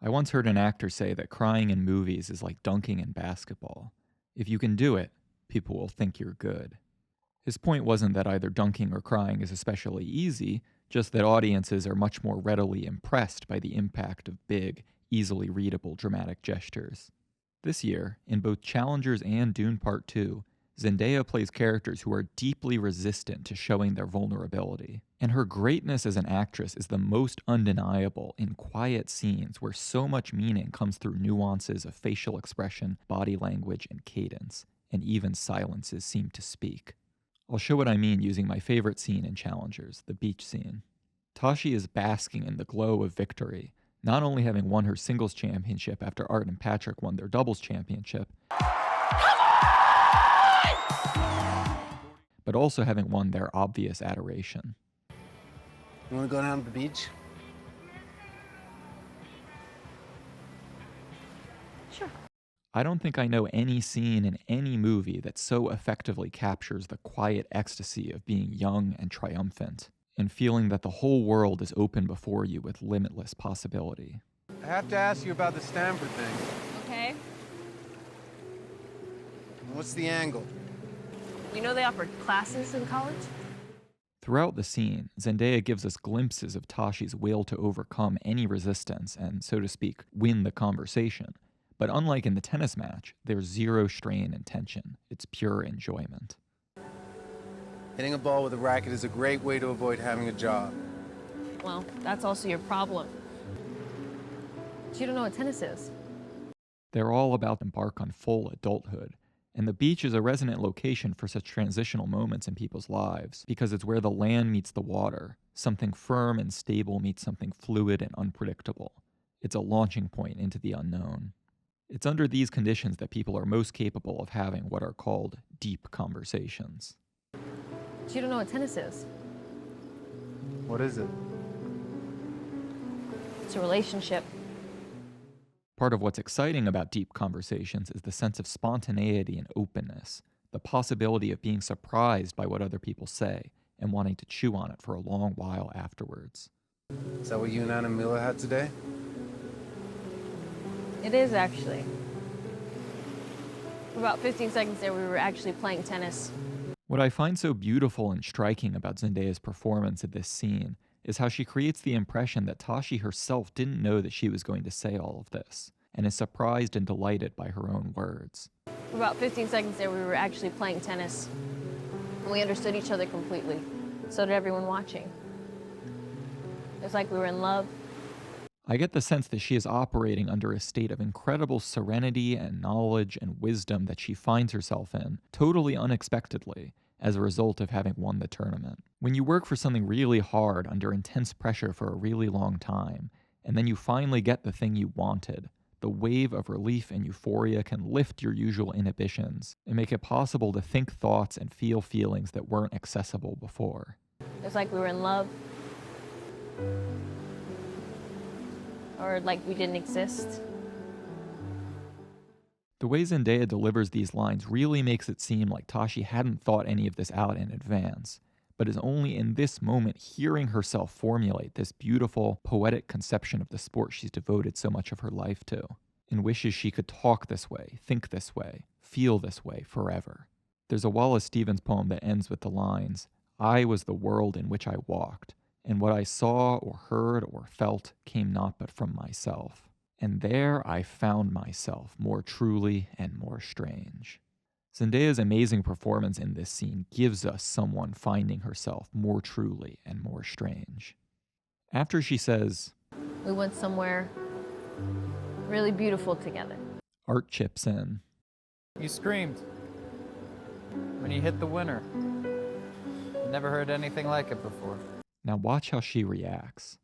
I once heard an actor say that crying in movies is like dunking in basketball. If you can do it, people will think you're good. His point wasn't that either dunking or crying is especially easy, just that audiences are much more readily impressed by the impact of big, easily readable dramatic gestures. This year, in both Challengers and Dune Part 2, Zendaya plays characters who are deeply resistant to showing their vulnerability. And her greatness as an actress is the most undeniable in quiet scenes where so much meaning comes through nuances of facial expression, body language, and cadence, and even silences seem to speak. I'll show what I mean using my favorite scene in Challengers, the beach scene. Tashi is basking in the glow of victory, not only having won her singles championship after Art and Patrick won their doubles championship, but also having won their obvious adoration. You want to go down to the beach? Sure. I don't think I know any scene in any movie that so effectively captures the quiet ecstasy of being young and triumphant, and feeling that the whole world is open before you with limitless possibility. I have to ask you about the Stanford thing. Okay. What's the angle? You know they offer classes in college? Throughout the scene, Zendaya gives us glimpses of Tashi's will to overcome any resistance and, so to speak, win the conversation. But unlike in the tennis match, there's zero strain and tension. It's pure enjoyment. Hitting a ball with a racket is a great way to avoid having a job. Well, that's also your problem. But you don't know what tennis is. They're all about to embark on full adulthood. And the beach is a resonant location for such transitional moments in people's lives because it's where the land meets the water. Something firm and stable meets something fluid and unpredictable. It's a launching point into the unknown. It's under these conditions that people are most capable of having what are called deep conversations. But you don't know what tennis is. What is it? It's a relationship. Part of what's exciting about deep conversations is the sense of spontaneity and openness, the possibility of being surprised by what other people say and wanting to chew on it for a long while afterwards. Is that what you and Anna Miller had today? It is, actually. For about 15 seconds there, we were actually playing tennis. What I find so beautiful and striking about Zendaya's performance at this scene is how she creates the impression that Tashi herself didn't know that she was going to say all of this, and is surprised and delighted by her own words. For about 15 seconds there, we were actually playing tennis. And we understood each other completely. So did everyone watching. It's like we were in love. I get the sense that she is operating under a state of incredible serenity and knowledge and wisdom that she finds herself in, totally unexpectedly, as a result of having won the tournament. When you work for something really hard under intense pressure for a really long time, and then you finally get the thing you wanted, the wave of relief and euphoria can lift your usual inhibitions and make it possible to think thoughts and feel feelings that weren't accessible before. It's like we were in love. Or like we didn't exist. The way Zendaya delivers these lines really makes it seem like Tashi hadn't thought any of this out in advance, but is only in this moment hearing herself formulate this beautiful, poetic conception of the sport she's devoted so much of her life to, and wishes she could talk this way, think this way, feel this way forever. There's a Wallace Stevens poem that ends with the lines, "I was the world in which I walked, and what I saw or heard or felt came not but from myself. And there I found myself more truly and more strange." Zendaya's amazing performance in this scene gives us someone finding herself more truly and more strange. After she says, We went somewhere really beautiful together. Art chips in. You screamed when you hit the winner. Never heard anything like it before. Now watch how she reacts.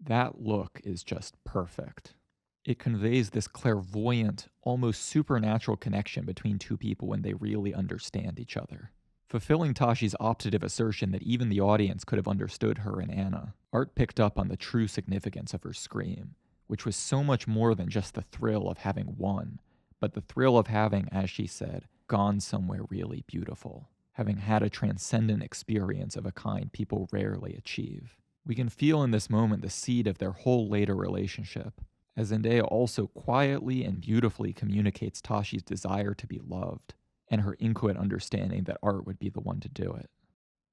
That look is just perfect. It conveys this clairvoyant, almost supernatural connection between two people when they really understand each other. Fulfilling Tashi's optative assertion that even the audience could have understood her and Anna, Art picked up on the true significance of her scream, which was so much more than just the thrill of having won, but the thrill of having, as she said, gone somewhere really beautiful, having had a transcendent experience of a kind people rarely achieve. We can feel in this moment the seed of their whole later relationship, as Zendaya also quietly and beautifully communicates Tashi's desire to be loved, and her inchoate understanding that Art would be the one to do it.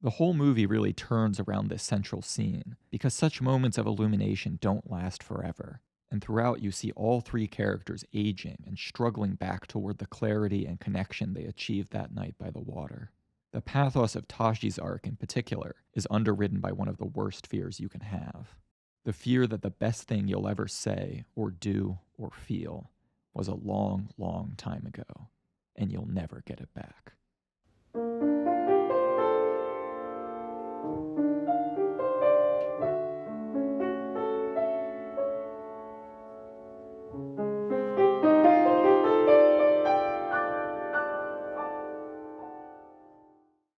The whole movie really turns around this central scene, because such moments of illumination don't last forever, and throughout you see all three characters aging and struggling back toward the clarity and connection they achieved that night by the water. The pathos of Tashi's arc in particular is underwritten by one of the worst fears you can have. The fear that the best thing you'll ever say or do or feel was a long, long time ago, and you'll never get it back.